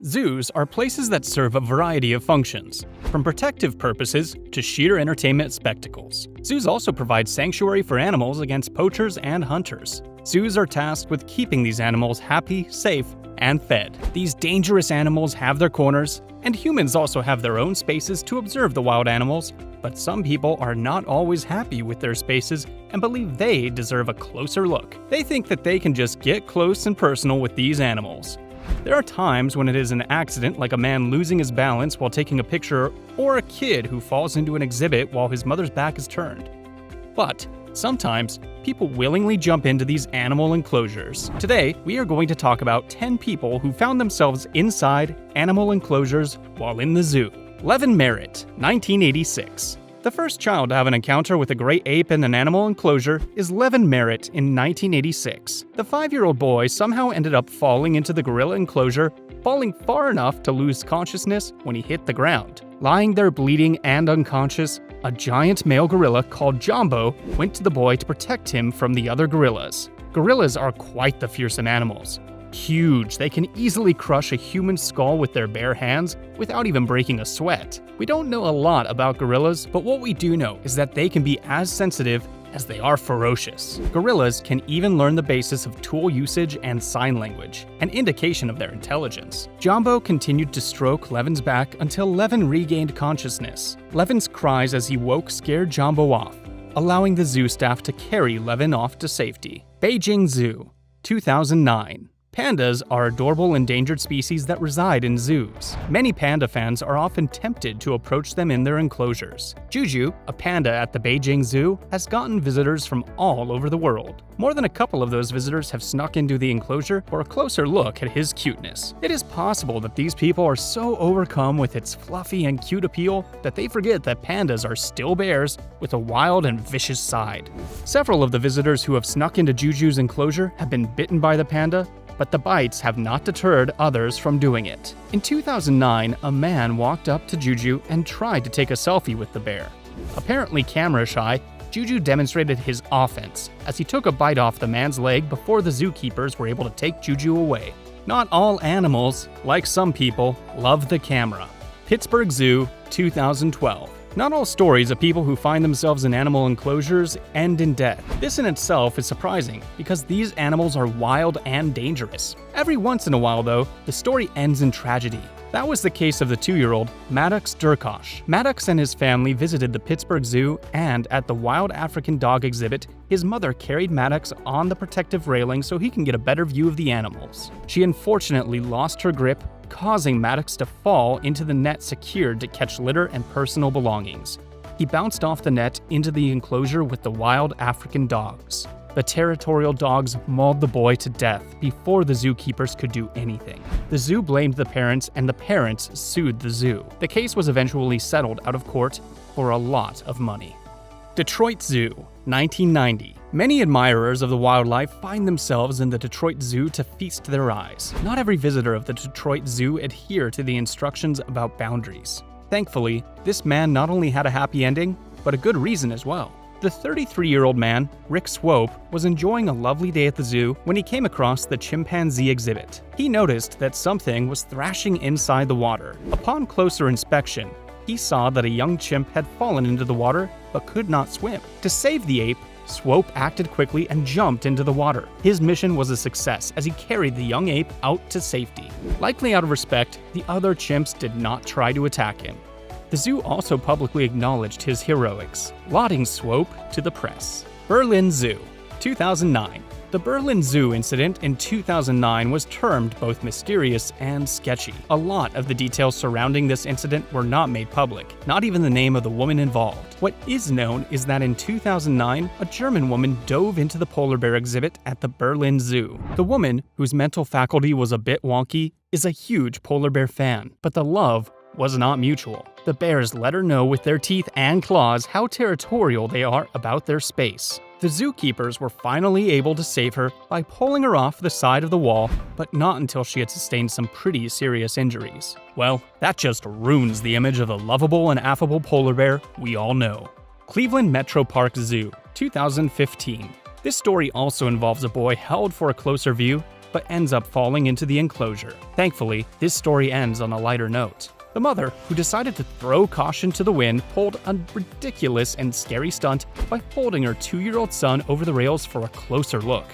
Zoos are places that serve a variety of functions, from protective purposes to sheer entertainment spectacles. Zoos also provide sanctuary for animals against poachers and hunters. Zoos are tasked with keeping these animals happy, safe, and fed. These dangerous animals have their corners, and humans also have their own spaces to observe the wild animals, but some people are not always happy with their spaces and believe they deserve a closer look. They think that they can just get close and personal with these animals. There are times when it is an accident, like a man losing his balance while taking a picture, or a kid who falls into an exhibit while his mother's back is turned. But sometimes, people willingly jump into these animal enclosures. Today, we are going to talk about 10 people who found themselves inside animal enclosures while in the zoo. Levin Merritt, 1986. The first child to have an encounter with a great ape in an animal enclosure is Levin Merritt in 1986. The 5-year-old boy somehow ended up falling into the gorilla enclosure, falling far enough to lose consciousness when he hit the ground. Lying there bleeding and unconscious, a giant male gorilla called Jumbo went to the boy to protect him from the other gorillas. Gorillas are quite the fearsome animals. Huge, they can easily crush a human skull with their bare hands without even breaking a sweat. We don't know a lot about gorillas, but what we do know is that they can be as sensitive as they are ferocious. Gorillas can even learn the basis of tool usage and sign language, an indication of their intelligence. Jumbo continued to stroke Levin's back until Levin regained consciousness. Levin's cries as he woke scared Jumbo off, allowing the zoo staff to carry Levin off to safety. Beijing Zoo, 2009. Pandas are adorable endangered species that reside in zoos. Many panda fans are often tempted to approach them in their enclosures. Juju, a panda at the Beijing Zoo, has gotten visitors from all over the world. More than a couple of those visitors have snuck into the enclosure for a closer look at his cuteness. It is possible that these people are so overcome with its fluffy and cute appeal that they forget that pandas are still bears with a wild and vicious side. Several of the visitors who have snuck into Juju's enclosure have been bitten by the panda, but the bites have not deterred others from doing it. In 2009, a man walked up to Juju and tried to take a selfie with the bear. Apparently camera shy, Juju demonstrated his offense as he took a bite off the man's leg before the zookeepers were able to take Juju away. Not all animals, like some people, love the camera. Pittsburgh Zoo, 2012. Not all stories of people who find themselves in animal enclosures end in death. This in itself is surprising, because these animals are wild and dangerous. Every once in a while, though, the story ends in tragedy. That was the case of the 2-year-old Maddox Durkosh. Maddox and his family visited the Pittsburgh Zoo, and at the Wild African Dog exhibit, his mother carried Maddox on the protective railing so he can get a better view of the animals. She unfortunately lost her grip, causing Maddox to fall into the net secured to catch litter and personal belongings. He bounced off the net into the enclosure with the wild African dogs. The territorial dogs mauled the boy to death before the zookeepers could do anything. The zoo blamed the parents, and the parents sued the zoo. The case was eventually settled out of court for a lot of money. Detroit Zoo, 1990. Many admirers of the wildlife find themselves in the Detroit Zoo to feast their eyes. Not every visitor of the Detroit Zoo adhere to the instructions about boundaries. Thankfully, this man not only had a happy ending, but a good reason as well. The 33-year-old man, Rick Swope, was enjoying a lovely day at the zoo when he came across the chimpanzee exhibit. He noticed that something was thrashing inside the water. Upon closer inspection, he saw that a young chimp had fallen into the water but could not swim. To save the ape, Swope acted quickly and jumped into the water. His mission was a success as he carried the young ape out to safety. Likely out of respect, the other chimps did not try to attack him. The zoo also publicly acknowledged his heroics, lauding Swope to the press. Berlin Zoo, 2009. The Berlin Zoo incident in 2009 was termed both mysterious and sketchy. A lot of the details surrounding this incident were not made public, not even the name of the woman involved. What is known is that in 2009, a German woman dove into the polar bear exhibit at the Berlin Zoo. The woman, whose mental faculty was a bit wonky, is a huge polar bear fan, but the love was not mutual. The bears let her know with their teeth and claws how territorial they are about their space. The zookeepers were finally able to save her by pulling her off the side of the wall, but not until she had sustained some pretty serious injuries. Well, that just ruins the image of the lovable and affable polar bear we all know. Cleveland Metropolitan Zoo, 2015. This story also involves a boy held for a closer view but ends up falling into the enclosure. Thankfully, this story ends on a lighter note. The mother, who decided to throw caution to the wind, pulled a ridiculous and scary stunt by holding her 2-year-old son over the rails for a closer look.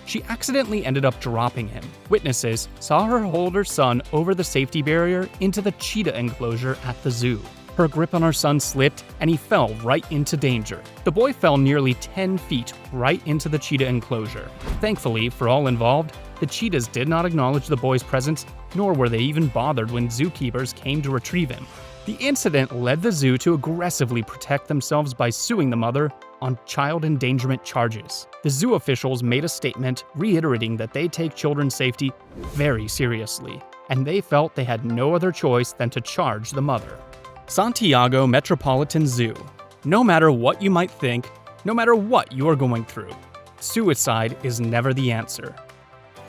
She accidentally ended up dropping him. Witnesses saw her hold her son over the safety barrier into the cheetah enclosure at the zoo. Her grip on her son slipped and he fell right into danger. The boy fell nearly 10 feet right into the cheetah enclosure. Thankfully, for all involved, the cheetahs did not acknowledge the boy's presence, nor were they even bothered when zookeepers came to retrieve him. The incident led the zoo to aggressively protect themselves by suing the mother on child endangerment charges. The zoo officials made a statement reiterating that they take children's safety very seriously, and they felt they had no other choice than to charge the mother. Santiago Metropolitan Zoo. No matter what you might think, no matter what you are going through, suicide is never the answer.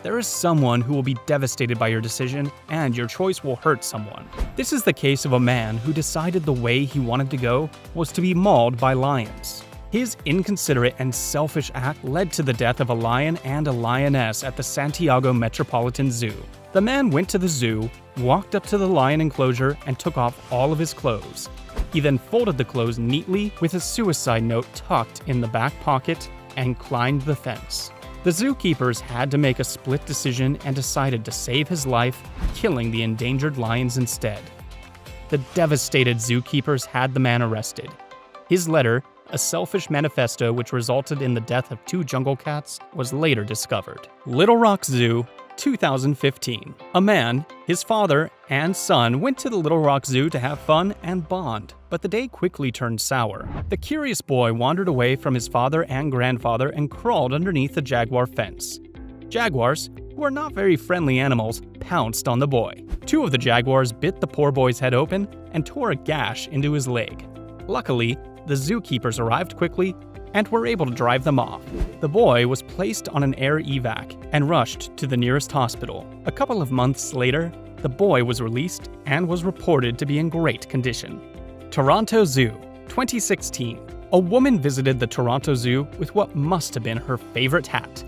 There is someone who will be devastated by your decision, and your choice will hurt someone. This is the case of a man who decided the way he wanted to go was to be mauled by lions. His inconsiderate and selfish act led to the death of a lion and a lioness at the Santiago Metropolitan Zoo. The man went to the zoo, walked up to the lion enclosure, and took off all of his clothes. He then folded the clothes neatly with a suicide note tucked in the back pocket and climbed the fence. The zookeepers had to make a split decision and decided to save his life, killing the endangered lions instead. The devastated zookeepers had the man arrested. His letter, a selfish manifesto which resulted in the death of 2 jungle cats, was later discovered. Little Rock Zoo, 2015. A man, his father, and son went to the Little Rock Zoo to have fun and bond, but the day quickly turned sour. The curious boy wandered away from his father and grandfather and crawled underneath the jaguar fence. Jaguars, who are not very friendly animals, pounced on the boy. 2 of the jaguars bit the poor boy's head open and tore a gash into his leg. Luckily, the zookeepers arrived quickly and were able to drive them off. The boy was placed on an air evac and rushed to the nearest hospital. A couple of months later, the boy was released and was reported to be in great condition. Toronto Zoo, 2016. A woman visited the Toronto Zoo with what must have been her favorite hat.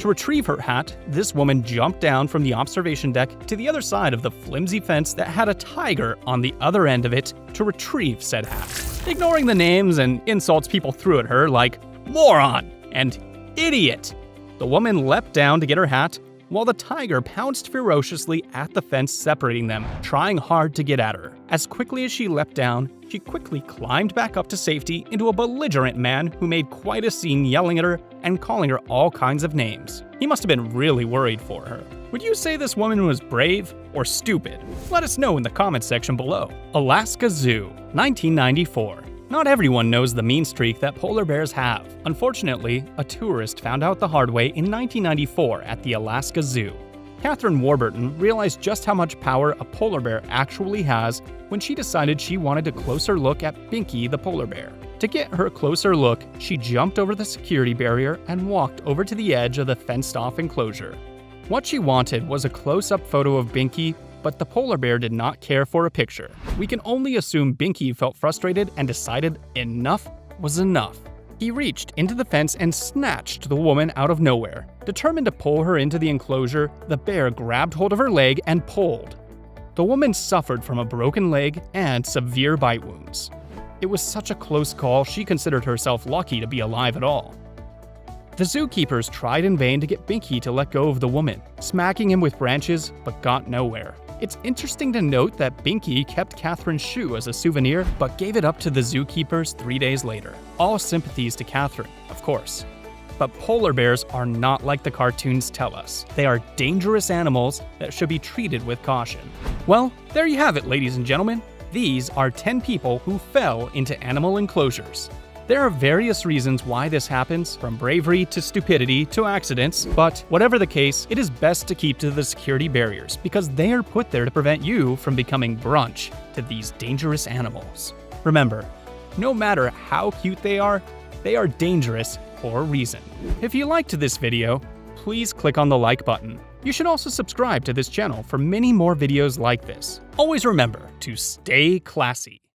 To retrieve her hat, this woman jumped down from the observation deck to the other side of the flimsy fence that had a tiger on the other end of it to retrieve said hat. Ignoring the names and insults people threw at her like moron and idiot, the woman leapt down to get her hat while the tiger pounced ferociously at the fence separating them, trying hard to get at her. As quickly as she leapt down, she quickly climbed back up to safety into a belligerent man who made quite a scene yelling at her and calling her all kinds of names. He must have been really worried for her. Would you say this woman was brave or stupid? Let us know in the comments section below. Alaska Zoo, 1994. Not everyone knows the mean streak that polar bears have. Unfortunately, a tourist found out the hard way in 1994 at the Alaska Zoo. Catherine Warburton realized just how much power a polar bear actually has when she decided she wanted a closer look at Binky the polar bear. To get her closer look, she jumped over the security barrier and walked over to the edge of the fenced-off enclosure. What she wanted was a close-up photo of Binky, but the polar bear did not care for a picture. We can only assume Binky felt frustrated and decided enough was enough. He reached into the fence and snatched the woman out of nowhere. Determined to pull her into the enclosure, the bear grabbed hold of her leg and pulled. The woman suffered from a broken leg and severe bite wounds. It was such a close call, she considered herself lucky to be alive at all. The zookeepers tried in vain to get Binky to let go of the woman, smacking him with branches, but got nowhere. It's interesting to note that Binky kept Catherine's shoe as a souvenir, but gave it up to the zookeepers 3 days later. All sympathies to Catherine, of course. But polar bears are not like the cartoons tell us. They are dangerous animals that should be treated with caution. Well, there you have it, ladies and gentlemen. These are 10 people who fell into animal enclosures. There are various reasons why this happens, from bravery to stupidity to accidents, but whatever the case, it is best to keep to the security barriers because they are put there to prevent you from becoming brunch to these dangerous animals. Remember, no matter how cute they are dangerous for a reason. If you liked this video, please click on the like button. You should also subscribe to this channel for many more videos like this. Always remember to stay classy.